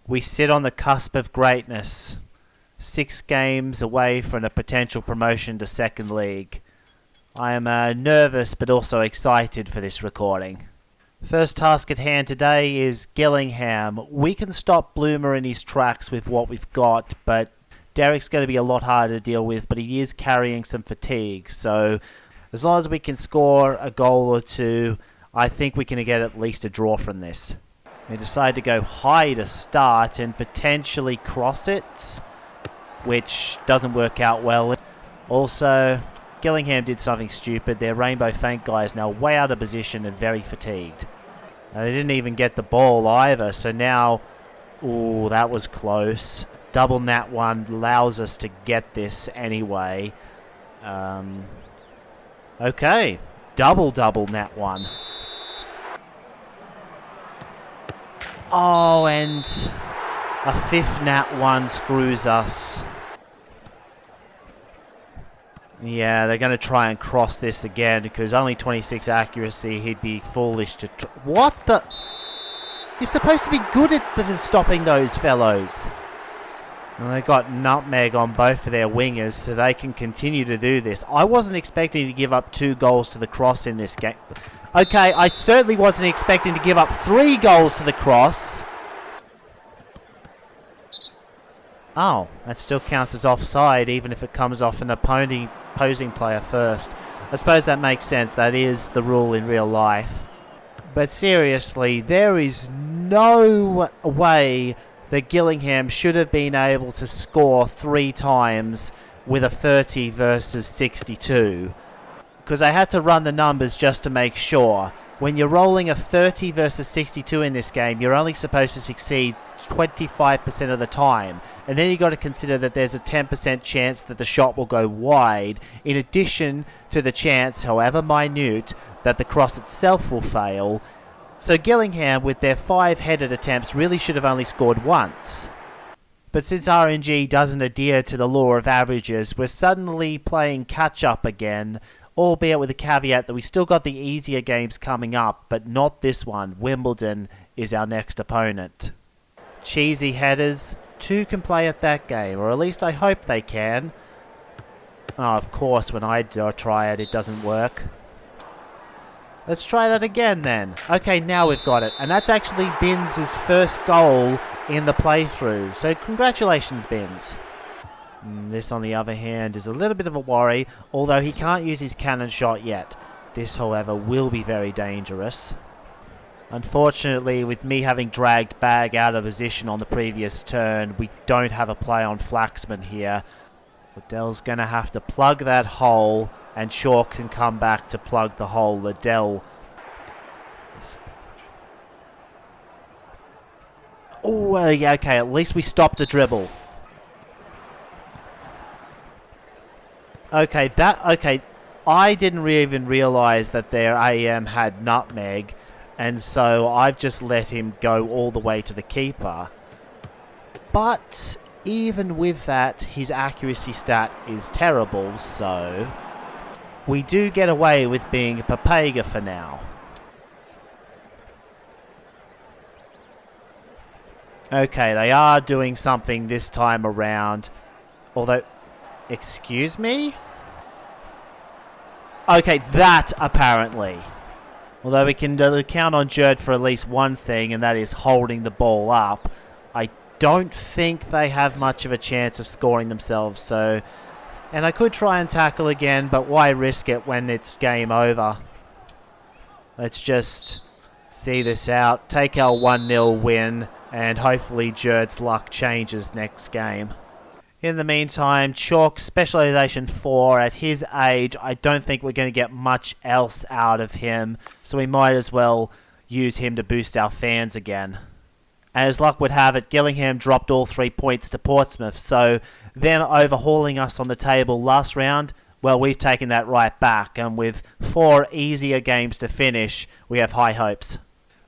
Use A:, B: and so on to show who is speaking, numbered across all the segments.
A: We sit on the cusp of greatness, 6 games away from a potential promotion to second league. I am nervous but also excited for this recording. First task at hand today is Gillingham. We can stop Bloomer in his tracks with what we've got, but Derek's going to be a lot harder to deal with, but he is carrying some fatigue. So as long as we can score a goal or two, I think we can get at least a draw from this. They decide to go high to start and potentially cross it, which doesn't work out well. Also, Gillingham did something stupid. Their Rainbow Feint guy is now way out of position and very fatigued. They didn't even get the ball either, so now... Ooh, that was close. Double nat 1 allows us to get this anyway. Okay, double nat 1. Oh, and a 5th nat 1 screws us. Yeah, they're going to try and cross this again because only 26 accuracy. He'd be foolish to... What the... You're supposed to be good at stopping those fellows. And they got nutmeg on both of their wingers, so they can continue to do this. I wasn't expecting to give up 2 goals to the cross in this game. Okay, I certainly wasn't expecting to give up 3 goals to the cross. Oh, that still counts as offside, even if it comes off an opposing player first. I suppose that makes sense. That is the rule in real life. But seriously, there is no way that Gillingham should have been able to score 3 times with a 30 versus 62. Because I had to run the numbers just to make sure. When you're rolling a 30 versus 62 in this game, you're only supposed to succeed 25% of the time. And then you got to consider that there's a 10% chance that the shot will go wide, in addition to the chance, however minute, that the cross itself will fail. So Gillingham, with their 5 headed attempts, really should have only scored once. But since RNG doesn't adhere to the law of averages, we're suddenly playing catch-up again, albeit with the caveat that we still got the easier games coming up, but not this one. Wimbledon is our next opponent. Cheesy headers. 2 can play at that game, or at least I hope they can. Oh, of course, when I try it, it doesn't work. Let's try that again then. Okay, now we've got it. And that's actually Binns' first goal in the playthrough. So congratulations, Binns. This, on the other hand, is a little bit of a worry, although he can't use his cannon shot yet. This, however, will be very dangerous. Unfortunately, with me having dragged Bag out of position on the previous turn, we don't have a play on Flaxman here. Liddell's going to have to plug that hole, and Chalk can come back to plug the hole. Liddell. Oh, yeah, okay, at least we stopped the dribble. Okay, I didn't even realise that their AM had nutmeg, and so I've just let him go all the way to the keeper. But even with that, his accuracy stat is terrible, so we do get away with being a Papega for now. Okay, they are doing something this time around, although... Excuse me? Okay, that apparently. Although we can count on Jerd for at least one thing, and that is holding the ball up. I don't think they have much of a chance of scoring themselves, so... And I could try and tackle again, but why risk it when it's game over? Let's just see this out, take our 1-0 win, and hopefully Jerd's luck changes next game. In the meantime, Chalk Specialization 4, at his age, I don't think we're going to get much else out of him, so we might as well use him to boost our fans again. And as luck would have it, Gillingham dropped all 3 points to Portsmouth, so them overhauling us on the table last round, well, we've taken that right back, and with 4 easier games to finish, we have high hopes.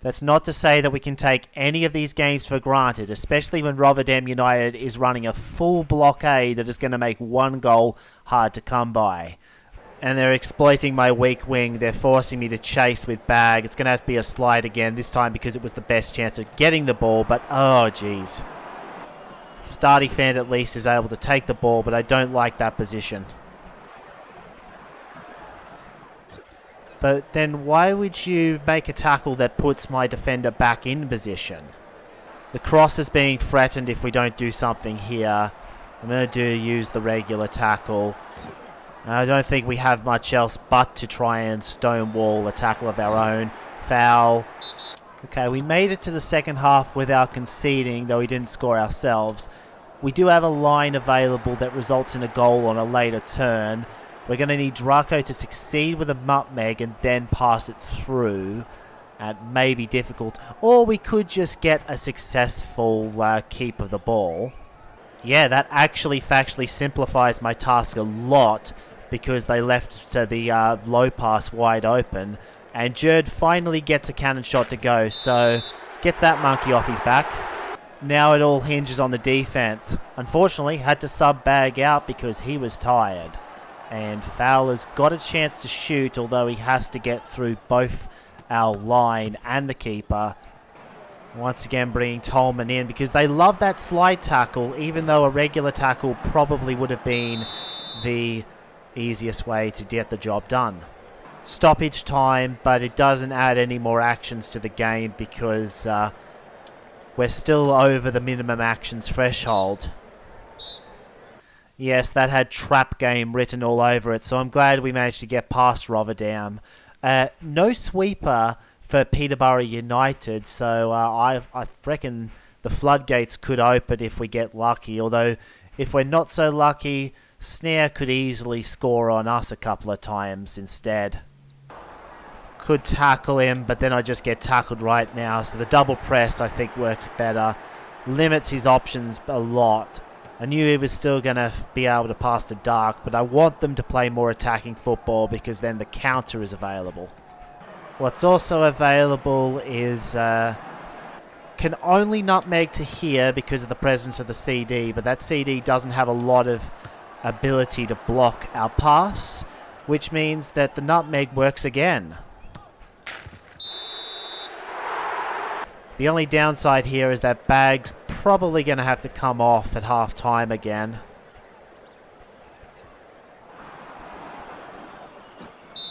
A: That's not to say that we can take any of these games for granted, especially when Rotherham United is running a full blockade that is going to make 1 goal hard to come by. And they're exploiting my weak wing. They're forcing me to chase with Bag. It's going to have to be a slide again, this time because it was the best chance of getting the ball, but oh jeez. Star defend at least is able to take the ball, but I don't like that position. But then why would you make a tackle that puts my defender back in position? The cross is being threatened if we don't do something here. I'm going to use the regular tackle. I don't think we have much else but to try and stonewall a tackle of our own. Foul. Okay, we made it to the second half without conceding, though we didn't score ourselves. We do have a line available that results in a goal on a later turn. We're going to need Draco to succeed with a nutmeg and then pass it through. It may be difficult. Or we could just get a successful keep of the ball. Yeah, that actually factually simplifies my task a lot because they left the low pass wide open. And Jerd finally gets a cannon shot to go, so gets that monkey off his back. Now it all hinges on the defense. Unfortunately, had to sub Bag out because he was tired. And Fowler's got a chance to shoot, although he has to get through both our line and the keeper. Once again bringing Tolman in because they love that slide tackle, even though a regular tackle probably would have been the easiest way to get the job done. Stoppage time, but it doesn't add any more actions to the game because we're still over the minimum actions threshold. Yes, that had trap game written all over it, so I'm glad we managed to get past Rotterdam. No sweeper for Peterborough United, so I reckon the floodgates could open if we get lucky, although if we're not so lucky, Snare could easily score on us a couple of times instead. Could tackle him, but then I just get tackled right now, so the double press I think works better. Limits his options a lot. I knew he was still going to be able to pass to Dark, but I want them to play more attacking football because then the counter is available. What's also available is can only nutmeg to here because of the presence of the CD, but that CD doesn't have a lot of ability to block our pass, which means that the nutmeg works again. The only downside here is that Bag's probably going to have to come off at half time again.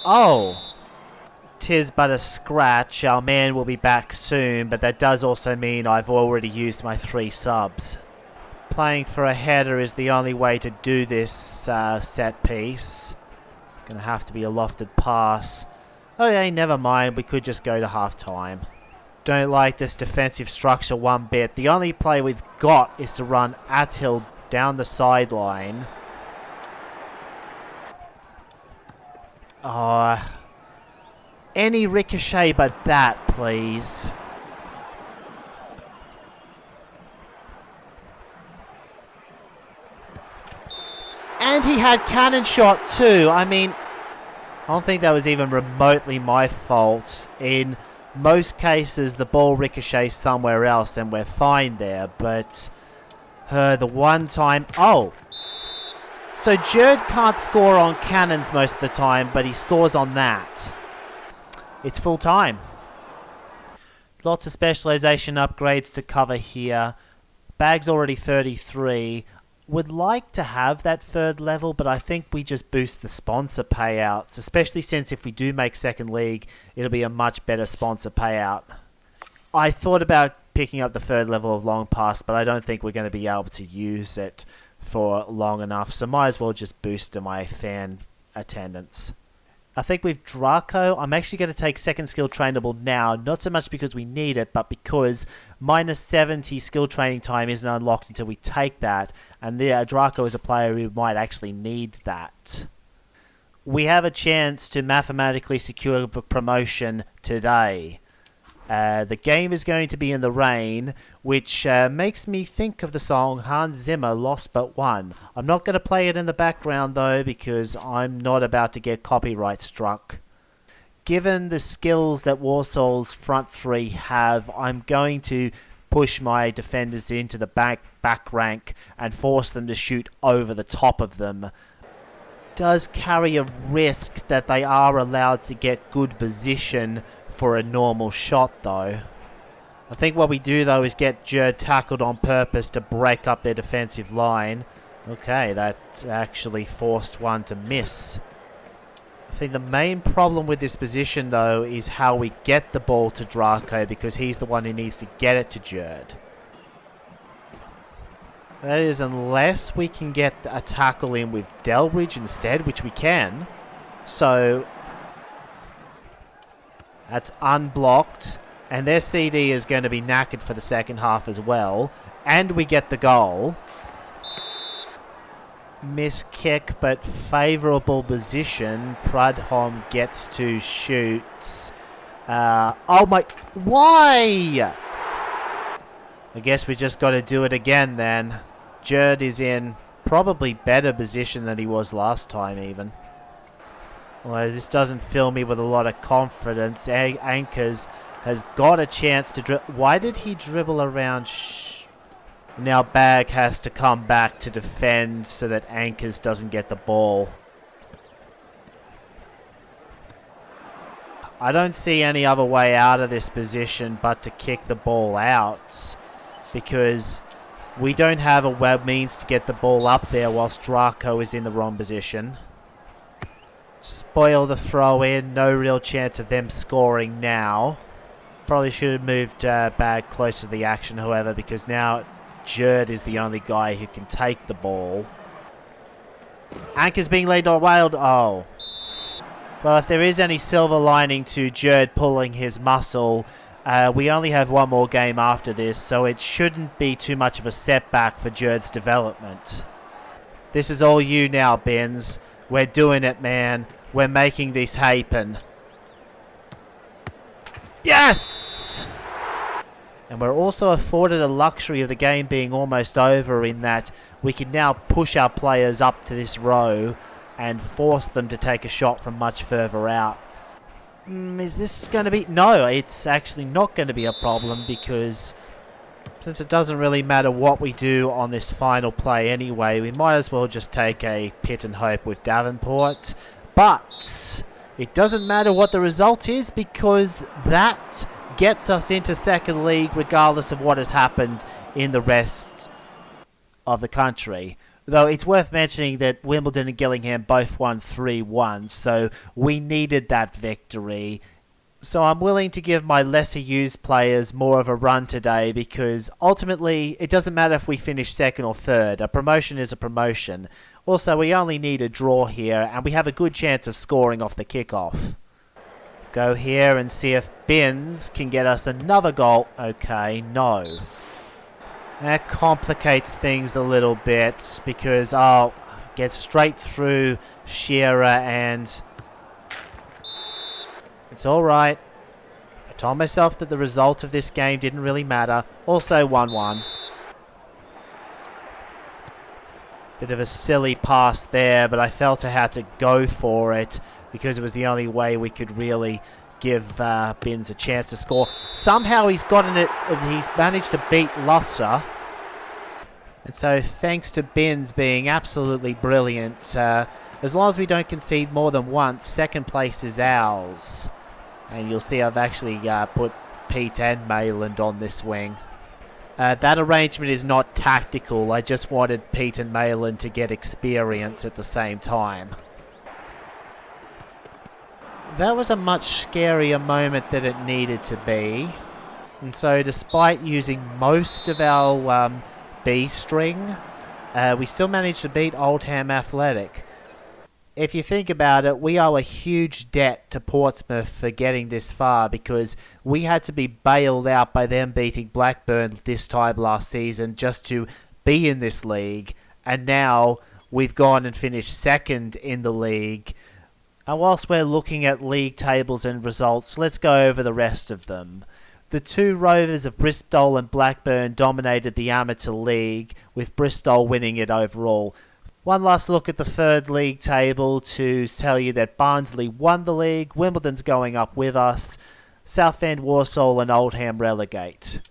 A: Oh! 'Tis but a scratch. Our man will be back soon, but that does also mean I've already used my 3 subs. Playing for a header is the only way to do this set piece. It's going to have to be a lofted pass. Okay, never mind. We could just go to half time. Don't like this defensive structure one bit. The only play we've got is to run Athill down the sideline. Any ricochet but that, please. And he had cannon shot too. I mean, I don't think that was even remotely my fault. In most cases, the ball ricochets somewhere else and we're fine there. But the one time... Oh! So Jerd can't score on cannons most of the time, but he scores on that. It's full time. Lots of specialization upgrades to cover here. Bag's already 33. Would like to have that 3rd level, but I think we just boost the sponsor payouts, especially since if we do make second league, it'll be a much better sponsor payout. I thought about picking up the 3rd level of long pass, but I don't think we're going to be able to use it for long enough, so might as well just boost my fan attendance. I think with Draco, I'm actually going to take second skill trainable now, not so much because we need it, but because minus 70 skill training time isn't unlocked until we take that, and Draco is a player who might actually need that. We have a chance to mathematically secure the promotion today. The game is going to be in the rain, which makes me think of the song Hans Zimmer, Lost But One. I'm not going to play it in the background though, because I'm not about to get copyright struck. Given the skills that Warsaw's front 3 have, I'm going to push my defenders into the back rank and force them to shoot over the top of them. does carry a risk that they are allowed to get good position for a normal shot though. I think what we do though is get Jerd tackled on purpose to break up their defensive line. Okay, that actually forced one to miss. I think the main problem with this position though is how we get the ball to Draco, because he's the one who needs to get it to Jerd. That is, unless we can get a tackle in with Delbridge instead, which we can. So that's unblocked. And their CD is going to be knackered for the second half as well. And we get the goal. Miss kick, but favourable position. Prudhomme gets to shoot. Oh my... Why? I guess we just got to do it again then. Jerd is in probably better position than he was last time even. Well, this doesn't fill me with a lot of confidence. Anchors has got a chance to dribble. Why did he dribble around? Now Bag has to come back to defend so that Anchors doesn't get the ball. I don't see any other way out of this position but to kick the ball out, because we don't have a means to get the ball up there whilst Draco is in the wrong position. Spoil the throw in, no real chance of them scoring now. Probably should have moved Bag closer to the action, however, because now Jerd is the only guy who can take the ball. Anchor's being laid on wild. Oh. Well, if there is any silver lining to Jerd pulling his muscle, we only have one more game after this, so it shouldn't be too much of a setback for Jerd's development. This is all you now, Binns. We're doing it, man. We're making this happen. Yes! And we're also afforded a luxury of the game being almost over, in that we can now push our players up to this row and force them to take a shot from much further out. Is this going to be... No, it's actually not going to be a problem, because since it doesn't really matter what we do on this final play anyway, we might as well just take a pit and hope with Davenport. But it doesn't matter what the result is, because that gets us into second league regardless of what has happened in the rest of the country. Though it's worth mentioning that Wimbledon and Gillingham both won 3-1, so we needed that victory. So I'm willing to give my lesser used players more of a run today, because ultimately it doesn't matter if we finish second or third. A promotion is a promotion. Also, we only need a draw here, and we have a good chance of scoring off the kickoff. Go here and see if Binns can get us another goal. Okay, no. That complicates things a little bit, because I'll get straight through Shearer, and it's alright. I told myself that the result of this game didn't really matter. Also 1-1. Bit of a silly pass there, but I felt I had to go for it because it was the only way we could really give Binns a chance to score. Somehow he's managed to beat Lusser. And so thanks to Binns being absolutely brilliant, as long as we don't concede more than once, second place is ours. And you'll see I've actually put Pete and Mayland on this wing. That arrangement is not tactical. I just wanted Pete and Mayland to get experience at the same time. That was a much scarier moment than it needed to be. And so despite using most of our B string, we still managed to beat Oldham Athletic. If you think about it, we owe a huge debt to Portsmouth for getting this far, because we had to be bailed out by them beating Blackburn this time last season just to be in this league, and now we've gone and finished second in the league. And whilst we're looking at league tables and results, let's go over the rest of them. The two Rovers of Bristol and Blackburn dominated the amateur league, with Bristol winning it overall. One last look at the third league table to tell you that Barnsley won the league, Wimbledon's going up with us, Southend, Walsall and Oldham relegate.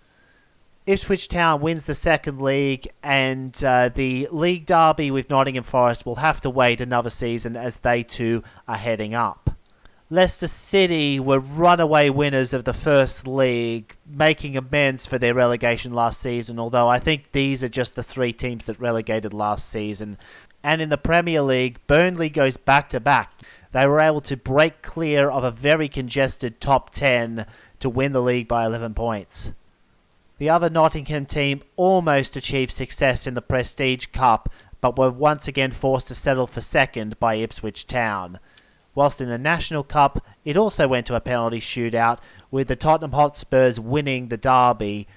A: Ipswich Town wins the second league, and the league derby with Nottingham Forest will have to wait another season as they too are heading up. Leicester City were runaway winners of the First League, making amends for their relegation last season, although I think these are just the three teams that relegated last season. And in the Premier League, Burnley goes back-to-back. They were able to break clear of a very congested top 10 to win the league by 11 points. The other Nottingham team almost achieved success in the Prestige Cup, but were once again forced to settle for second by Ipswich Town. Whilst in the National Cup, it also went to a penalty shootout, with the Tottenham Hotspurs winning the derby.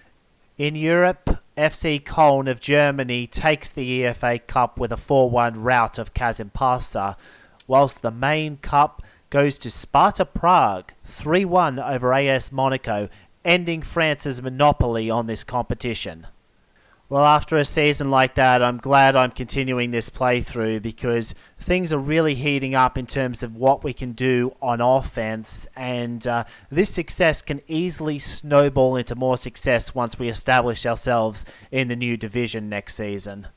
A: In Europe, FC Köln of Germany takes the EFA Cup with a 4-1 rout of Kazim-Pasa, whilst the main cup goes to Sparta Prague, 3-1 over AS Monaco, ending France's monopoly on this competition. Well, after a season like that, I'm glad I'm continuing this playthrough because things are really heating up in terms of what we can do on offense, and this success can easily snowball into more success once we establish ourselves in the new division next season.